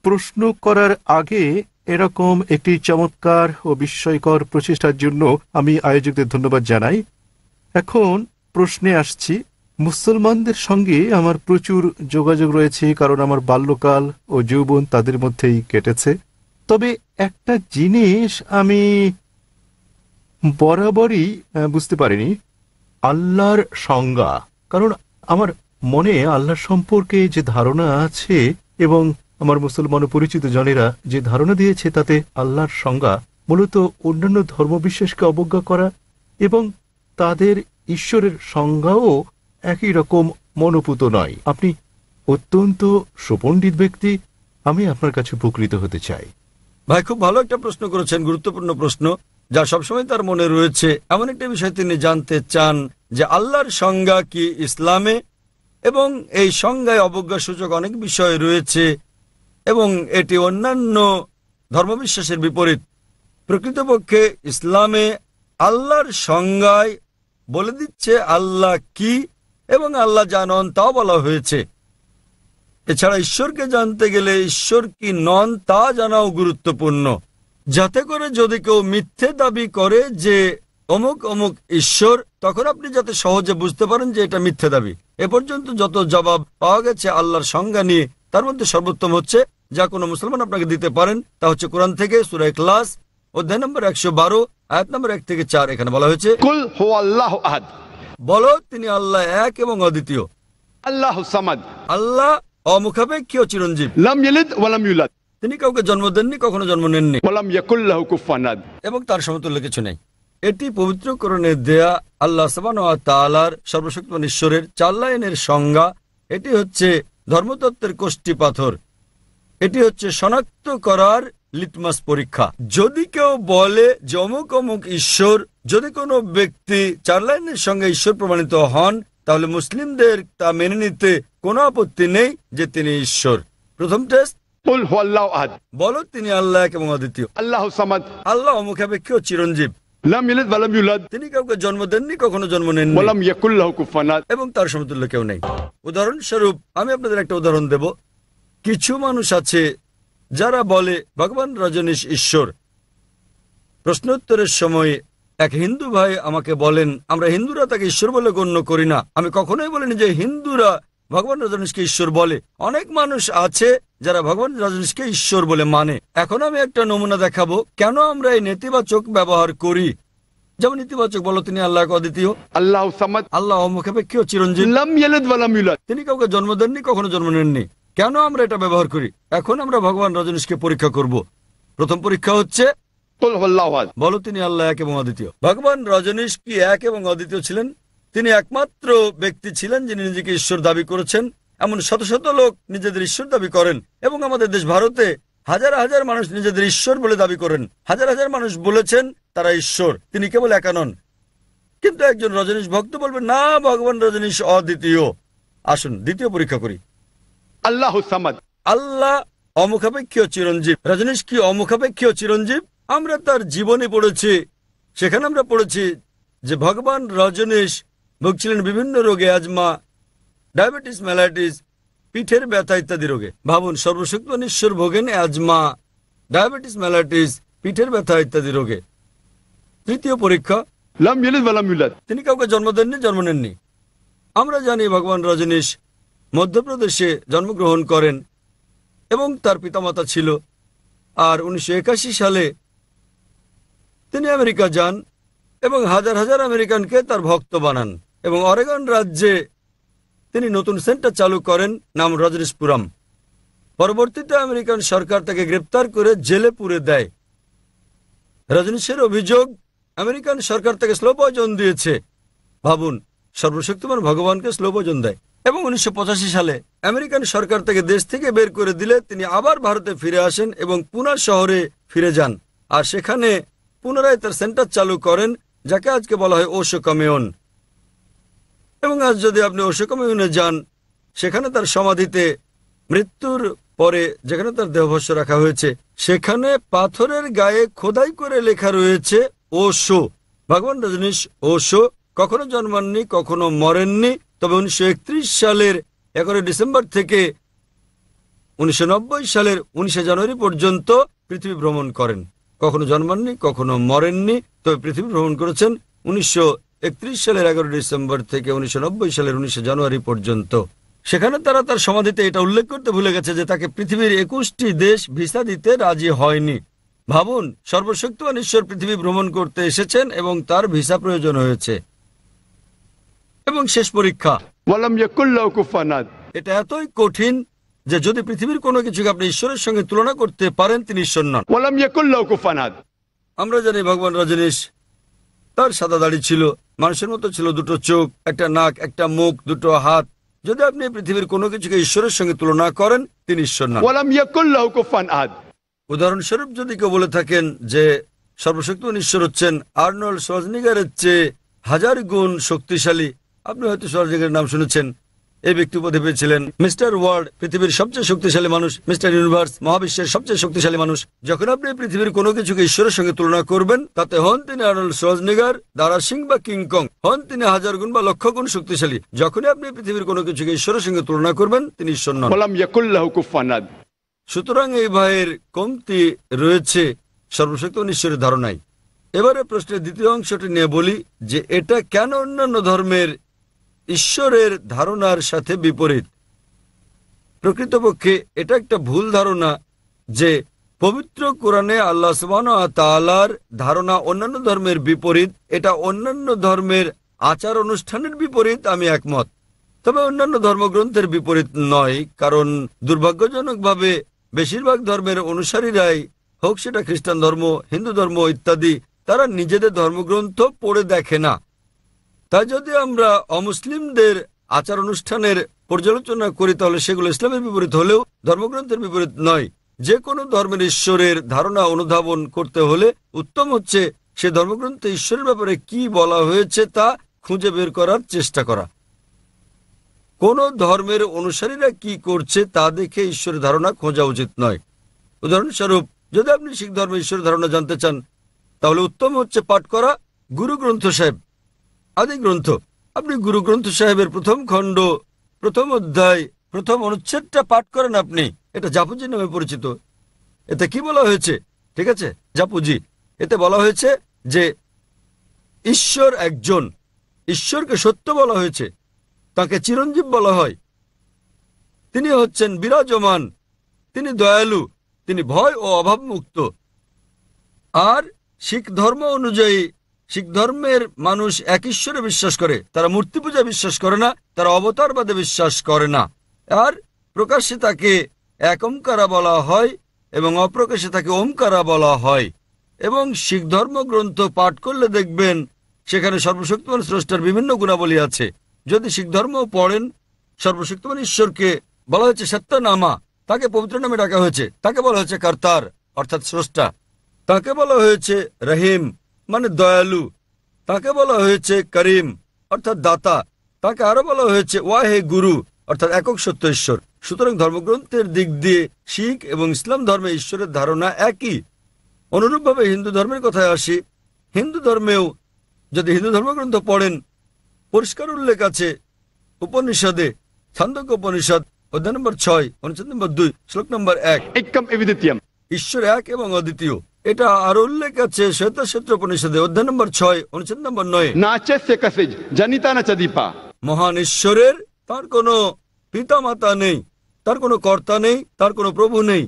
প্রশ্ন করার আগে এরকম একটি চমৎকার ও বিস্ময়কর প্রচেষ্টার জন্য আমি আয়োজকদের ধন্যবাদ জানাই। এখন প্রশ্নে আসছি। মুসলমানদের সঙ্গে আমার প্রচুর যোগাযোগ রয়েছে, কারণ আমার বাল্যকাল ও যৌবন তাদের মধ্যেই কেটেছে। তবে একটা জিনিস আমি বরাবরই বুঝতে পারিনি, আল্লাহর সংজ্ঞা। কারণ আমার মনে আল্লাহর সম্পর্কে যে ধারণা আছে এবং আমার মুসলমান পরিচিত জনেরা যে ধারণা দিয়েছে, তাতে আল্লাহর সংজ্ঞা মূলত অন্যান্য ধর্মবিশ্বাসকে অবজ্ঞা করা এবং তাদের ঈশ্বরের সংজ্ঞাও একই রকম মনোপুত নয়। আপনি অত্যন্ত সুপণ্ডিত ব্যক্তি, আমি আপনার কাছে উপকৃত হতে চাই। ভাই, খুব ভালো একটা প্রশ্ন করেছেন, গুরুত্বপূর্ণ প্রশ্ন, যা সবসময় তার মনে রয়েছে। এমন একটা বিষয় তিনি জানতে চান যে আল্লাহর সংজ্ঞা কি ইসলামে, এবং এই সংজ্ঞায় অবজ্ঞাসূচক অনেক বিষয় রয়েছে এবং এটি অন্যান্য ধর্মবিশ্বাসের বিপরীত। প্রকৃতপক্ষে ইসলামে আল্লাহর সংজ্ঞায় বলে দিচ্ছে আল্লাহ কি এবং আল্লাহ যা নন তাও বলা হয়েছে। এছাড়া ঈশ্বরকে জানতে গেলে ঈশ্বর কি নন তা জানাও গুরুত্বপূর্ণ, যাতে করে যদি কেউ মিথ্যে দাবি করে যে অমুক অমুক ঈশ্বর, তখন আপনি যাতে সহজে বুঝতে পারেন যে এটা মিথ্যে দাবি। এ পর্যন্ত যত জবাব পাওয়া গেছে আল্লাহর সংজ্ঞা নিয়ে, তার মধ্যে সর্বোত্তম হচ্ছে, যা কোনো মুসলমান আপনাকে দিতে পারেন, তা হচ্ছে কোরআন থেকে সূরা ইখলাস অধ্যায় নম্বর 112 আয়াত নম্বর 1 থেকে 4। এখানে বলা হয়েছে, কুল হুয়াল্লাহু আহাদ, বলো তিনি আল্লাহ এক এবং অদ্বিতীয়, আল্লাহুস সামাদ, আল্লাহ অমুখাপেক্ষী ও চিরঞ্জীব, লাম ইয়ালিদ ওয়া লাম ইউলাদ, তিনি কাউকে জন্ম দেননি, কখনো জন্ম নেননি, ওয়া লাম ইয়াকুল লাহু কুফুয়ান আহাদ, এবং তার সমতুল্য কিছু নেই। এটি পবিত্র কোরআনে দেয়া আল্লাহ সুবহানাহু ওয়া তাআলার সর্বশক্তিমান ঈশ্বরের 4 লাইনের সংজ্ঞা। এটি হচ্ছে ধর্মতত্ত্বের কোষ্ঠী পাথর, এটি হচ্ছে শনাক্ত করার লিটমাস পরীক্ষা। যদি কেউ বলে যে অমুক অমুক ঈশ্বর, যদি কোনো ব্যক্তি 4 লাইনের সঙ্গে ঈশ্বর প্রমাণিত হন, তাহলে মুসলিমদের তা মেনে নিতে কোনো আপত্তি নেই যে তিনি ঈশ্বর। প্রথম টেস্ট, কুল হুয়াল্লাহু আহাদ, বলো তিনি আল্লাহ এক এবং অদ্বিতীয়, আল্লাহুস সামাদ, আল্লাহ অমুখাপেক্ষী ও চিরঞ্জীব, লাম ইয়ালিদ ওয়া লাম ইউলাদ, তিনি কাউকে জন্ম দেননি, কখনো জন্ম নেননি, ওয়া লাম ইয়াকুল লাহু কুফুয়ান আহাদ, এবং তার সমতুল্য কেউ নেই। উদাহরণস্বরূপ আমি আপনাদের একটা উদাহরণ দেব। কিছু মানুষ আছে যারা বলে ভগবান রজনীশ ঈশ্বর। প্রশ্নোত্তরের সময় এক হিন্দু ভাই আমাকে বলেন, আমরা হিন্দুরা তাকে ঈশ্বর বলে গণ্য করি না। আমি কখনোই বলিনি যে হিন্দুরা ভগবান রজনীশকে ঈশ্বর বলে। অনেক মানুষ আছে যারা ভগবান রজনীশকে ঈশ্বর বলে মানে। এখন আমি একটা নমুনা দেখাবো কেন আমরা এই নেতিবাচক ব্যবহার করি। যেমন ইতিবাচক, বলো তিনি আল্লাহ অদ্বিতীয়, আল্লাহুস সামাদ, আল্লাহ অমুখাপেক্ষী ও চিরঞ্জীব, লাম ইয়ালিদ ওয়া লাম ইউলাদ, তিনি কাউকে জন্ম দেননি, কখনো জন্ম নেননি। কেন আমরা এটা ব্যবহার করি? এখন আমরা ভগবান রজনীশকে পরীক্ষা করব। প্রথম পরীক্ষা হচ্ছে, বলো তিনি আল্লাহ এক এবং অদ্বিতীয়। ভগবান রজনীশ কি এক এবং অদ্বিতীয় ছিলেন? তিনি একমাত্র ব্যক্তি ছিলেন যিনি নিজেকে ঈশ্বর দাবি করেছেন। এমন শত শত লোক নিজেদের ঈশ্বর দাবি করেন, এবং আমাদের দেশ ভারতে হাজার হাজার মানুষ নিজেদের ঈশ্বর বলে দাবি করেন। হাজার হাজার মানুষ বলেছেন তারা ঈশ্বর, তিনি কেবল একা নন। কিন্তু একজন রজনীশ ভক্ত বলবে, না, ভগবান রজনীশ অদ্বিতীয়। আসুন দ্বিতীয় পরীক্ষা করি। আল্লাহুস সামাদ, আল্লাহ অমুখাপেক্ষী ও চিরঞ্জীব। রজনীশ কি অমুখাপেক্ষী ও চিরঞ্জীব? আমরা তার জীবনে পড়েছি, সেখানে আমরা পড়েছি যে ভগবান রজনীশ ভুগছিলেন বিভিন্ন রোগে, অ্যাজমা, ডায়াবেটিস, ম্যালাইটিস, পিঠের ব্যথা ইত্যাদি রোগে। ভাবুন, সর্বশক্তিমান ঈশ্বর ভোগেন অ্যাজমা, ডায়াবেটিস, ম্যালাইটিস, পিঠের ব্যথা ইত্যাদি রোগে। তৃতীয় পরীক্ষা, লাম ইয়ালিদ ওয়া লাম ইউলাদ, তিনি কাউকে জন্ম দেননি, জন্ম নেননি। আমরা জানি ভগবান রজনীশ মধ্যপ্রদেশে জন্মগ্রহণ করেন এবং তার পিতামাতা ছিল। আর 1981 সালে তিনি আমেরিকা যান এবং হাজার হাজার আমেরিকানকে তার ভক্ত বানান, এবং অরেগন রাজ্যে তিনি নতুন সেন্টার চালু করেন, নাম রজনীশপুরম। পরবর্তীতে আমেরিকান সরকার তাকে গ্রেপ্তার করে জেলে পুরে দেয়। রজনীশের অভিযোগ, আমেরিকান সরকার তাকে স্লো পয়জন দিয়েছে। ভাবুন, সর্বশক্তিমান ভগবানকে স্লো পয়জন দেয়। এবং 1985 সালে আমেরিকান সরকার তাকে দেশ থেকে বের করে দিলে তিনি আবার ভারতে ফিরে আসেন এবং পুনা শহরে ফিরে যান, আর সেখানে পুনরায় তার সেন্টার চালু করেন, যাকে আজকে বলা হয় ওশো কমিউন। এবং আজ যদি আপনি ওশো কমিউনে যান, সেখানে তার সমাধিতে মৃত্যুর পরে যেখানে তার দেহভস্য রাখা হয়েছে, সেখানে পাথরের গায়ে খোদাই করে লেখা রয়েছে ওশো। ভগবান রজনীশ ওশো কখনো জন্মাননি, কখনো মরেননি। তবে 1931 সালের 11 ডিসেম্বর থেকে 1990 সালের 19শে জানুয়ারি পর্যন্ত পৃথিবী ভ্রমণ করেন। কখনো জন্মাননি, কখনো মরেননি, তবে পৃথিবী ভ্রমণ করেছেন 1931 সালের 11 ডিসেম্বর থেকে 1990 সালের 19শে জানুয়ারি পর্যন্ত। সেখানে তারা তার সমাধিতে এটা উল্লেখ করতে ভুলে গেছে যে তাকে পৃথিবীর 21টি দেশ ভিসা দিতে রাজি হয়নি। ভাবুন, সর্বশক্তিমান ঈশ্বর পৃথিবী ভ্রমণ করতে এসেছেন এবং তার ভিসা প্রয়োজন হয়েছে। এবং শেষ পরীক্ষা, ওয়ালাম ইয়াকুল লাহু কুফুয়ান আহাদ। এটা এতই কঠিন যে যদি পৃথিবীর কোনো কিছুকে আপনি ঈশ্বরের সঙ্গে তুলনা করতে পারেন, তিনি ঈশ্বর নন। ওয়ালাম ইয়াকুল লাহু কুফুয়ান আহাদ। আমরা জানি ভগবান রজনীশ, তার সাদা দাড়ি ছিল, মানুষের মতো ছিল, দুটো চোখ, একটা নাক, একটা মুখ, দুটো হাত। যদি আপনি পৃথিবীর কোনো কিছুকে ঈশ্বরের সঙ্গে তুলনা করেন, তিনি ঈশ্বর নন। ওয়ালাম ইয়াকুল লাহু কুফুয়ান আহাদ। উদাহরণস্বরূপ যদি কেউ বলে থাকেন যে সর্বশক্তিমান ঈশ্বর হচ্ছেন আর্নল্ড শোয়ার্জনেগারের চেয়ে 1000 গুণ শক্তিশালী, আপনি হয়তো শোয়ার্জনেগারের নাম শুনেছেন। এই ব্যক্তি উপাধি পেয়েছিলেন মিস্টার ওয়ার্ল্ড, পৃথিবীর সবচেয়ে শক্তিশালী মানুষ, মিস্টার ইউনিভার্স, মহাবিশ্বের সবচেয়ে শক্তিশালী মানুষ। যখন আপনি পৃথিবীর কোনো কিছুকে ঈশ্বরের সঙ্গে তুলনা করবেন, তাতে হন তিনি আর্নল্ড শোয়ার্জনেগার, দারা সিং বা কিংকং, হন তিনি 1000 গুণ বা লক্ষ গুণ শক্তিশালী। যখনই আপনি পৃথিবীর কোনো কিছুকে ঈশ্বরের সঙ্গে তুলনা করবেন, তিনি ঈশ্বর নন। ওয়ালাম ইয়াকুল লাহু কুফুয়ান আহাদ। সুতরাং এই ভয়ের কমতি রয়েছে সর্বশক্তিমান ঈশ্বরের ধারণায়। এবারে প্রশ্নের দ্বিতীয় অংশটি নিয়ে বলি যে এটা কেন অন্যান্য ধর্মের ঈশ্বরের ধারণার সাথে বিপরীত। প্রকৃতপক্ষে এটা একটা ভুল ধারণা যে পবিত্র কোরআনে আল্লাহ সুবহানাহু ওয়া তাআলার ধারণা অন্যান্য ধর্মের বিপরীত। এটা অন্যান্য ধর্মের আচার অনুষ্ঠানের বিপরীত, আমি একমত। তবে অন্যান্য ধর্মগ্রন্থের বিপরীত নয়, কারণ দুর্ভাগ্যজনকভাবে বেশিরভাগ ধর্মের অনুসারীরাই, হোক সেটা খ্রিস্টান ধর্ম, হিন্দু ধর্ম ইত্যাদি, তারা নিজেদের ধর্মগ্রন্থ পড়ে দেখে না। তাই যদি আমরা অমুসলিমদের আচার অনুষ্ঠানের পর্যালোচনা করি, তাহলে সেগুলো ইসলামের বিপরীত হলেও ধর্মগ্রন্থের বিপরীত নয়। যে কোনো ধর্মের ঈশ্বরের ধারণা অনুধাবন করতে হলে উত্তম হচ্ছে সে ধর্মগ্রন্থে ঈশ্বরের ব্যাপারে কি বলা হয়েছে তা খুঁজে বের করার চেষ্টা করা। কোন ধর্মের অনুসারীরা কি করছে তা দেখে ঈশ্বরের ধারণা খোঁজা উচিত নয়। উদাহরণস্বরূপ, যদি আপনি শিখ ধর্মের ঈশ্বরের ধারণা জানতে চান, তাহলে উত্তম হচ্ছে পাঠ করা গুরু গ্রন্থ সাহেব, আদি গ্রন্থ। আপনি গুরু গ্রন্থ সাহেবের প্রথম খণ্ড, প্রথম অধ্যায়, প্রথম অনুচ্ছেদটা পাঠ করেন। আপনি এটা জাপুজি নামে পরিচিত। এতে কি বলা হয়েছে? ঠিক আছে, জাপুজি। এতে বলা হয়েছে যে ঈশ্বর একজন, ঈশ্বরকে সত্য বলা হয়েছে, তাকে চিরঞ্জীব বলা হয়, তিনি হচ্ছেন বিরাজমান, তিনি দয়ালু, তিনি ভয় ও অভাব মুক্ত। আর শিখ ধর্ম অনুযায়ী শিখ ধর্মের মানুষ এক ঈশ্বরে বিশ্বাস করে, তারা মূর্তি পূজা বিশ্বাস করে না, তারা অবতারবাদে বিশ্বাস করে না। আর প্রকাশ্যে তাকে এক ওমকারা বলা হয় এবং অপ্রকাশ্যে তাকে ওমকারা বলা হয়। এবং শিখ ধর্মগ্রন্থ পাঠ করলে দেখবেন সেখানে সর্বশক্তিমান স্রষ্টার বিভিন্ন গুণাবলী আছে। যদি শিখ ধর্ম পড়েন, সর্বশক্তিমান ঈশ্বরকে বলা হয়েছে সত্যনামা, তাকে পবিত্র নামে ডাকা হয়েছে। তাকে বলা হয়েছে কর্তার অর্থাৎ স্রষ্টা, তাকে বলা হয়েছে রহিম মানে দয়ালু, তাকে বলা হয়েছে করিম অর্থাৎ দাতা, তাকে আরো বলা হয়েছে ওয়াহে গুরু অর্থাৎ একক সত্য ঈশ্বর। সুতরাং ধর্মগ্রন্থের দিক দিয়ে শিখ এবং ইসলাম ধর্মে ঈশ্বরের ধারণা একই। অনুরূপভাবে হিন্দু ধর্মের কথায় আসি, হিন্দু ধর্মেও যদি হিন্দু ধর্মগ্রন্থ পড়েন, পরিষ্কার উল্লেখ আছে উপনিষদে, ছান্দোক্য উপনিষদ অধ্যায় নম্বর 6 অনুচ্ছেদ নম্বর 2 শ্লোক নম্বর 1, একম এবিদিত্যম, ঈশ্বর এক এবং অদ্বিতীয়। এটা আরো উল্লেখ আছে শ্বেতাক্ষেত্র উপনিষদে অধ্যায় নম্বর 6 অনুচ্ছেদ নম্বর 9, নাচস্য কসিজ জনিতা ন চদীপা। মহান ঈশ্বরের তার কোনো পিতা মাতা নেই, তার কোনো কর্তা নেই, তার কোনো প্রভু নেই।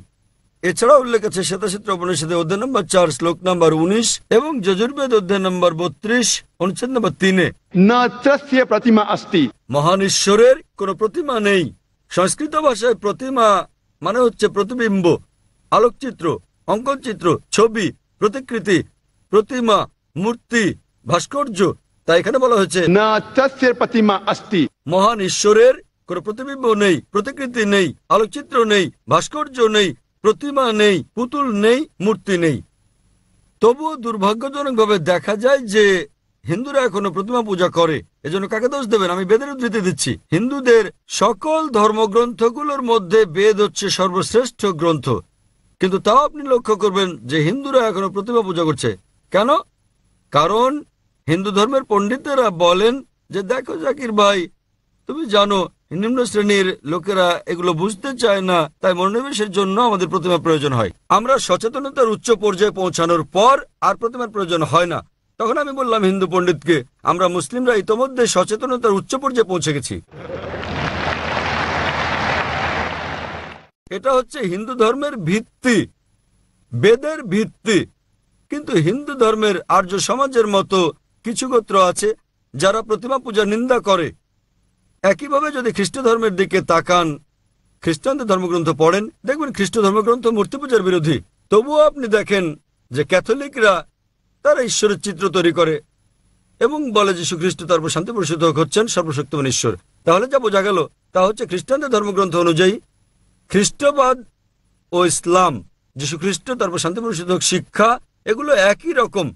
এছাড়া উল্লেখ আছে শ্বেতাক্ষেত্র উপনিষদে অধ্যায় নম্বর 4 শ্লোক নম্বর 19 এবং যজুর্বেদ অধ্যায় নম্বর 32 অনুচ্ছেদ নম্বর 3, ন তস্য প্রতিমা অস্তি। মহান ঈশ্বরের কোনো প্রতিমা নেই। সংস্কৃত ভাষায় প্রতিমা মানে হচ্ছে প্রতিবিম্ব, আলোকচিত্র, অঙ্কনচিত্র, ছবি, প্রতিকৃতি, প্রতিমা, মূর্তি, ভাস্কর্য। তাই এখানে বলা হয়েছে ন তস্য প্রতিমা অস্তি। মহান ঈশ্বরের কোনো প্রতিবিম্ব নেই, প্রতিকৃতি নেই, আলোকচিত্র নেই, ভাস্কর্য নেই, প্রতিমা নেই, পুতুল নেই, মূর্তি নেই। তবুও দুর্ভাগ্যজনকভাবে দেখা যায় যে হিন্দুরা এখনো প্রতিমা পূজা করে। এজন্য কাকে দোষ দেবেন? আমি বেদের উদ্ধৃতি দিচ্ছি। হিন্দুদের সকল ধর্মগ্রন্থগুলোর মধ্যে বেদ হচ্ছে সর্বশ্রেষ্ঠ গ্রন্থ, কিন্তু তাও আপনি লক্ষ্য করবেন যে হিন্দুরা এখনো প্রতিমা পূজা করছে। কেন? কারণ হিন্দু ধর্মের পণ্ডিতেরা বলেন যে দেখো জাকির ভাই, তুমি জানো নিম্ন শ্রেণীর লোকেরা এগুলো বুঝতে চায় না, তাই মনোনিবেশের জন্য আমাদের প্রতিমা প্রয়োজন হয়। আমরা সচেতনতার উচ্চ পর্যায়ে পৌঁছানোর পর আর প্রতিমার প্রয়োজন হয় না। তখন আমি বললাম হিন্দু পণ্ডিতকে, আমরা মুসলিমরা ইতোমধ্যে সচেতনতার উচ্চ পর্যায়ে পৌঁছে গেছি। এটা হচ্ছে হিন্দু ধর্মের ভিত্তি, বেদের ভিত্তি। কিন্তু হিন্দু ধর্মের আর্য সমাজের মতো কিছু গোত্র আছে যারা প্রতিমা পূজার নিন্দা করে। একইভাবে যদি খ্রিস্ট ধর্মের দিকে তাকান, খ্রিস্টানদের ধর্মগ্রন্থ পড়েন, দেখবেন খ্রিস্ট ধর্মগ্রন্থ মূর্তি পূজার বিরোধী। তবুও আপনি দেখেন যে ক্যাথলিকরা তারা ঈশ্বরের চিত্র তৈরি করে এবং বলে যীশু খ্রিস্ট তার উপর শান্তি বর্ষিত হচ্ছেন সর্বশক্তিমান ঈশ্বর। তাহলে যা বোঝা গেল তা হচ্ছে খ্রিস্টানদের ধর্মগ্রন্থ অনুযায়ী খ্রিস্টবাদ ও ইসলাম, যীশু খ্রিস্ট তার উপর শান্তি বর্ষিত হোক শিক্ষা, এগুলো একই রকম।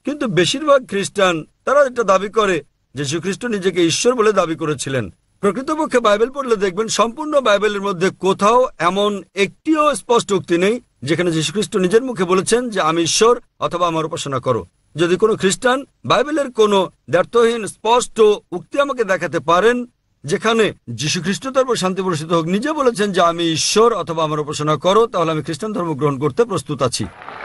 কিন্তু বেশিরভাগ খ্রিস্টান তারা এটা দাবি করে যে যীশু খ্রিস্ট নিজেকে ঈশ্বর বলে দাবি করেছিলেন। প্রকৃতপক্ষে বাইবেল পড়লে দেখবেন সম্পূর্ণ বাইবেলের মধ্যে কোথাও এমন একটিও স্পষ্ট উক্তি নেই যেখানে যীশু খ্রিস্ট নিজের মুখে বলেছেন যে আমি ঈশ্বর অথবা আমার উপাসনা করো। যদি কোনো খ্রিস্টান বাইবেলের কোনো দ্ব্যর্থহীন স্পষ্ট উক্তি আমাকে দেখাতে পারেন যেখানে যীশু খ্রিস্ট তার উপর শান্তি বর্ষিত হোক নিজে বলেছেন যে আমি ঈশ্বর অথবা আমার উপাসনা করো, তাহলে আমি খ্রিস্টান ধর্ম গ্রহণ করতে প্রস্তুত আছি।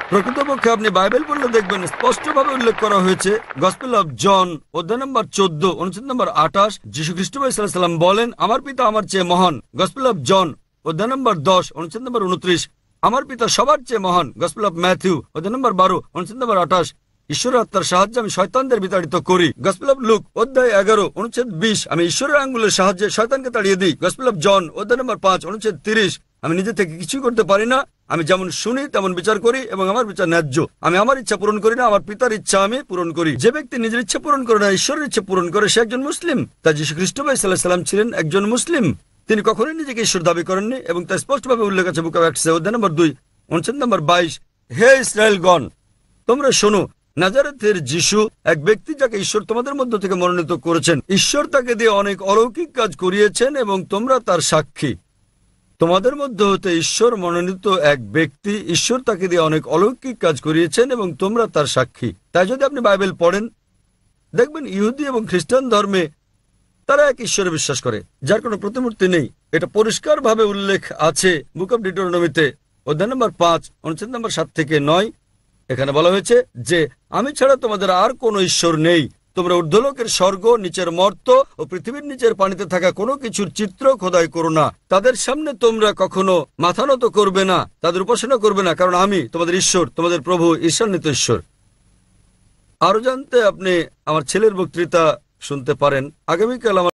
প্রকৃতপক্ষে আপনি বাইবেল পড়লে দেখবেন স্পষ্টভাবে উল্লেখ করা হয়েছে, গসপেল অফ জন অধ্যায় নম্বর 14 অনুচ্ছেদ নম্বর 28, যীশু খ্রিস্ট সাল্লাম বলেন আমার পিতা আমার চেয়ে মহান। গসপেল অফ জন অধ্যায় নম্বর 10 অনুচ্ছেদ নম্বর 29, আমার পিতা সবার চেয়ে মহান। গসপেল অফ ম্যাথিউ অধ্যায় নম্বর 12 অনুচ্ছেদ নম্বর 28, ঈশ্বরের আত্মার সাহায্যে আমি শয়তানদের বিতাড়িত করি। গসপেল অফ লুক অধ্যায় 11 অনুচ্ছেদ 20, আমি ঈশ্বরের আঙ্গুলের সাহায্যে শয়তানকে তাড়িয়ে দিই। গসপেল অফ জন অধ্যায় নম্বর 5 অনুচ্ছেদ 30, আমি নিজে থেকে কিছুই করতে পারি না, আমি যেমন শুনি তেমন বিচার করি এবং আমার বিচার ন্যায্য। আমি আমার ইচ্ছা পূরণ করি না, আমার পিতার ইচ্ছা আমি পূরণ করি। যে ব্যক্তি নিজের ইচ্ছা পূরণ করে না ঈশ্বরের ইচ্ছা পূরণ করে সে একজন মুসলিম। তাই যীশু খ্রিস্ট সাল্লাল্লাহু আলাইহি সাল্লাম ছিলেন একজন মুসলিম। তিনি কখনোই নিজেকে ঈশ্বর দাবি করেননি এবং তা স্পষ্টভাবে উল্লেখ আছে বুক অফ অ্যাক্টস অধ্যায় নম্বর 2 অনুচ্ছেদ নম্বর 22, হে ইসরায়েলগণ তোমরা শোনো, নাজারেথের যিশু এক ব্যক্তি যাকে ঈশ্বর তোমাদের মধ্য থেকে মনোনীত করেছেন। ঈশ্বর তাকে দিয়ে অনেক অলৌকিক কাজ করিয়েছেন এবং তোমরা তার সাক্ষী। তোমাদের মধ্যে হতে ঈশ্বর মনোনীত এক ব্যক্তি, ঈশ্বর তাকে দিয়ে অনেক অলৌকিক কাজ করিয়েছেন এবং তোমরা তার সাক্ষী। তাই যদি আপনি বাইবেল পড়েন দেখবেন ইহুদি এবং খ্রিস্টান ধর্মে তারা এক ঈশ্বরে বিশ্বাস করে যার কোনো প্রতিমূর্তি নেই। এটা পরিষ্কারভাবে উল্লেখ আছে বুক অব ডিউটেরোনমিতে অধ্যায় নম্বর 5 অনুচ্ছেদ নম্বর 7 থেকে 9। এখানে বলা হয়েছে যে আমি ছাড়া তোমাদের আর কোনো ঈশ্বর নেই। তোমরা ঊর্ধ্বলোকের স্বর্গ, নিচের মর্ত ও পৃথিবীর নিচের পানিতে থাকা কোনো কিছুর চিত্র খোদাই করো না। তাদের সামনে তোমরা কখনো মাথা নত করবে না, তাদের উপাসনা করবে না, কারণ আমি তোমাদের ঈশ্বর, তোমাদের প্রভু ঈশ্বরান্বিত ঈশ্বর। আরো জানতে আপনি আমার ছেলের বক্তৃতা শুনতে পারেন। আগামীকাল আমার